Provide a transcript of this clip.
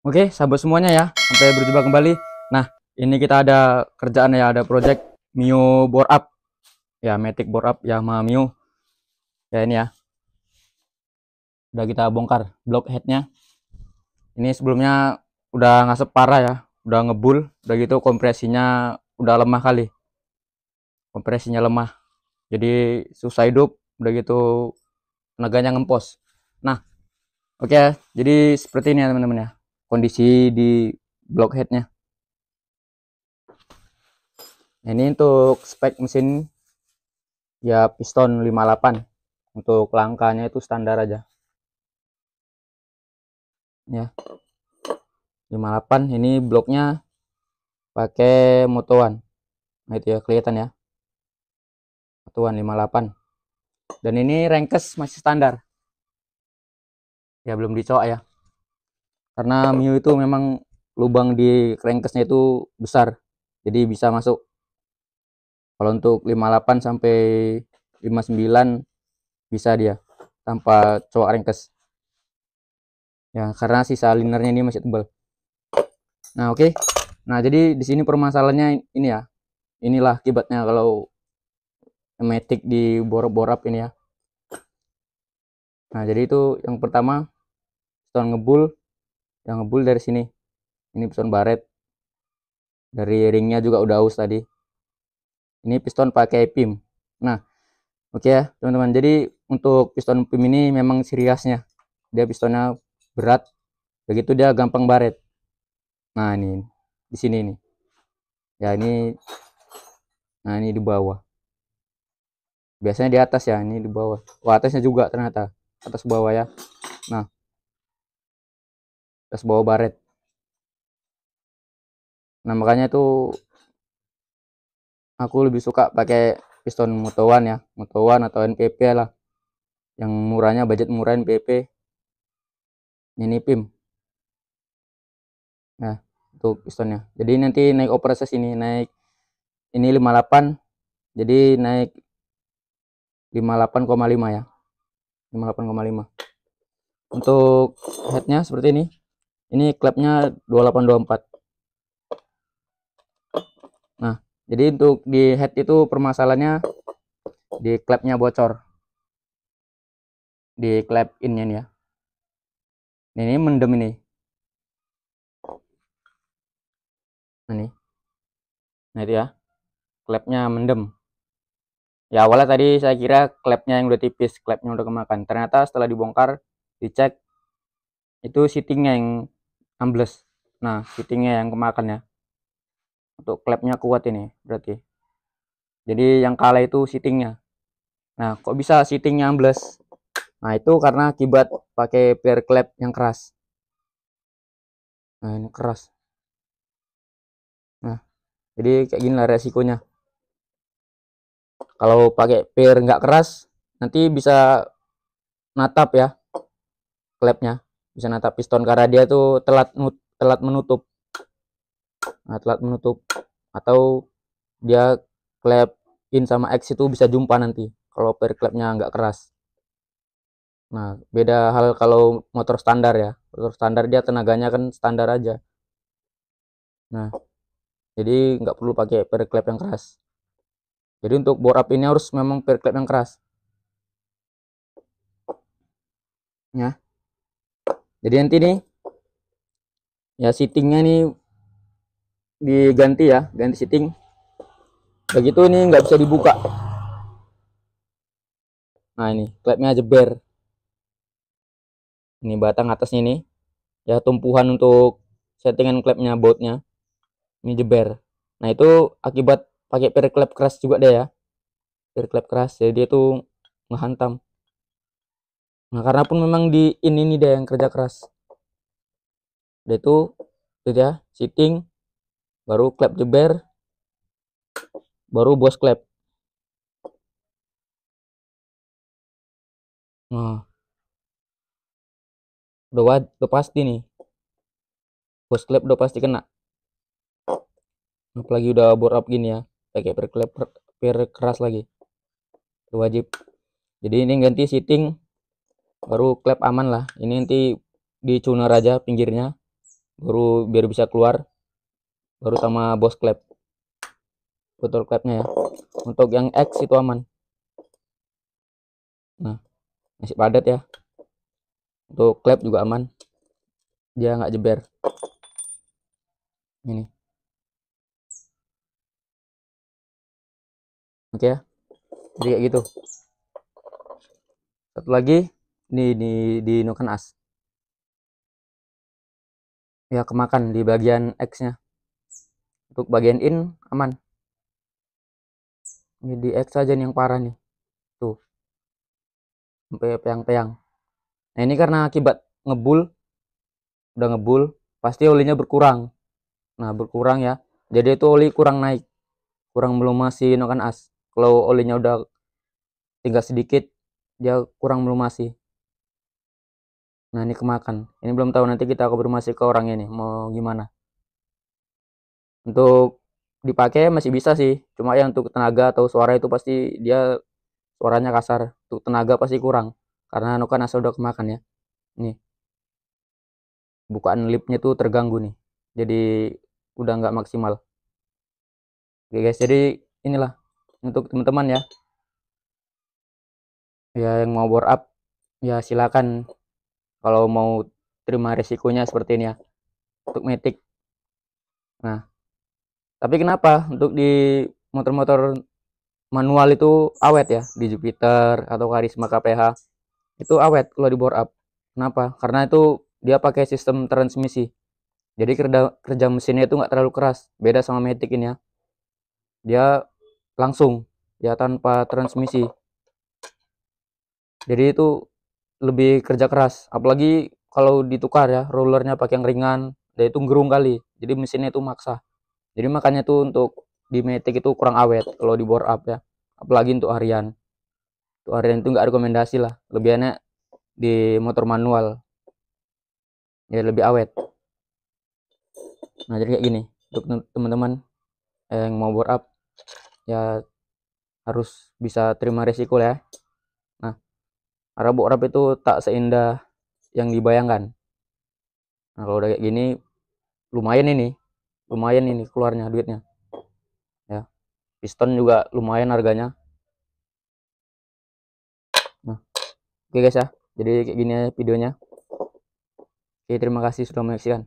Oke, sahabat semuanya ya, sampai berjumpa kembali. Nah, ini kita ada kerjaan ya, ada project Mio bore up. Ya, Matic bore up ya sama Mio. Ya ini ya, udah kita bongkar block headnya. Ini sebelumnya udah ngasep parah ya, udah ngebul, udah gitu kompresinya udah lemah kali. Kompresinya lemah. Jadi susah hidup, udah gitu tenaganya ngempos. Nah, oke ya, jadi seperti ini ya teman-teman ya. Kondisi di block headnya. Nah, ini untuk spek mesin ya piston 58. Untuk langkahnya itu standar aja ya, 58. Ini bloknya pakai Moto1. Nah itu ya, kelihatan ya, Moto1 58. Dan ini Rankes masih standar ya, belum dicok ya, karena Mio itu memang lubang di Rankesnya itu besar, jadi bisa masuk. Kalau untuk 58 sampai 59 bisa dia tanpa cowok Rankes ya, karena sisa linernya ini masih tebal. Nah oke. Nah jadi di sini permasalahannya ini ya, inilah akibatnya kalau Matic di borap ini ya. Nah jadi itu yang pertama, piston ngebul. Yang ngebul dari sini, ini piston baret, dari ringnya juga udah aus tadi. Ini piston pakai pim. Nah oke ya teman-teman, jadi untuk piston pim ini memang ciri khasnya, dia pistonnya berat, begitu dia gampang baret. Nah ini di sini nih ya, ini, nah ini di bawah, biasanya di atas ya, ini di bawah. Wah, atasnya juga ternyata, atas bawah ya. Nah, atas bawah baret. Nah makanya tuh aku lebih suka pakai piston Moto1 ya, Moto1 atau NPP lah, yang murahnya, budget murah NPP. Ini pim. Nah untuk pistonnya, jadi nanti naik operasi ini, naik ini 58, jadi naik 58,5 ya, 58,5. Untuk headnya seperti ini klepnya 2824. Nah jadi untuk di head itu permasalahannya di klepnya bocor, di klep innya nih ya, ini mendem ini. Nah itu ya, klepnya mendem ya. Awalnya tadi saya kira klepnya yang udah tipis, klepnya udah kemakan. Ternyata setelah dibongkar, dicek, itu seatingnya yang ambles. Nah seatingnya yang kemakan ya. Untuk klepnya kuat ini berarti, jadi yang kalah itu seatingnya. Nah kok bisa seatingnya ambles? Nah itu karena akibat pakai pair klep yang keras. Nah ini keras. Nah jadi kayak gini lah resikonya. Kalau pakai pair nggak keras, nanti bisa natap ya, klepnya bisa natap piston, karena dia tuh telat menutup. Nah telat menutup, atau dia klep in sama X itu bisa jumpa nanti kalau pair klepnya nggak keras. Nah beda hal kalau motor standar ya, motor standar dia tenaganya kan standar aja. Nah jadi nggak perlu pakai pair klep yang keras. Jadi untuk bore up ini harus memang pair klep yang keras ya. Jadi nanti nih ya, seatingnya nih diganti ya, ganti seating. Begitu ini nggak bisa dibuka. Nah ini klepnya jeber, ini batang atasnya ini ya, tumpuhan untuk settingan klepnya, bautnya ini jeber. Nah itu akibat pakai pair klep keras juga deh ya, pair klep keras, jadi dia tuh ngehantam. Nah karena pun memang di ini deh yang kerja keras, dia tuh itu ya, seating, baru klep jeber, baru bos klep. Nah udah pasti nih, bos klep udah pasti kena, apalagi udah bore up gini ya, pakai pair klep pair keras lagi, itu wajib. Jadi ini ganti seating, baru klep aman lah. Ini nanti di tuner aja pinggirnya, baru biar bisa keluar, baru sama bos klep, botol klepnya ya. Untuk yang X itu aman. Nah, masih padat ya. Untuk klep juga aman, dia nggak jeber. Ini oke ya, jadi kayak gitu. Satu lagi di nukan as ya, kemakan di bagian X nya. Untuk bagian in aman, ini di X aja nih yang parah nih tuh, sampai peyang-peyang. Nah ini karena akibat ngebul, udah ngebul pasti olinya berkurang. Nah berkurang ya, jadi itu oli kurang naik, kurang melumasi nukan as. Kalau olinya udah tinggal sedikit, dia kurang melumasi. Nah ini kemakan, ini belum tahu, nanti kita konfirmasi ke orang ini mau gimana. Untuk dipakai masih bisa sih, cuma ya untuk tenaga atau suara itu pasti dia suaranya kasar. Untuk tenaga pasti kurang karena nukan as udah kemakan ya. Nih bukaan lipnya tuh terganggu nih, jadi udah nggak maksimal. Oke guys, jadi inilah untuk teman-teman ya, yang mau bore up ya silakan, kalau mau terima resikonya seperti ini ya untuk Matic. Nah tapi kenapa untuk di motor-motor manual itu awet ya, di Jupiter atau Karisma KPH itu awet kalau di bore up. Kenapa? Karena itu dia pakai sistem transmisi, jadi kerja mesinnya itu nggak terlalu keras, beda sama Matic ini ya, dia langsung ya tanpa transmisi, jadi itu lebih kerja keras. Apalagi kalau ditukar ya rollernya pakai yang ringan, dan itu gerung kali, jadi mesinnya itu maksa. Jadi makanya tuh untuk di Matic itu kurang awet kalau di bore up ya, apalagi untuk harian. Untuk harian itu nggak rekomendasi lah, lebih enak di motor manual ya, lebih awet. Nah jadi kayak gini untuk teman-teman yang mau bore up ya, harus bisa terima resiko ya. Nah karena bore up itu tak seindah yang dibayangkan. Nah kalau udah kayak gini lumayan ini keluarnya duitnya ya, piston juga lumayan harganya. Nah oke guys ya, jadi kayak gini ya videonya. Oke, terima kasih sudah menyaksikan.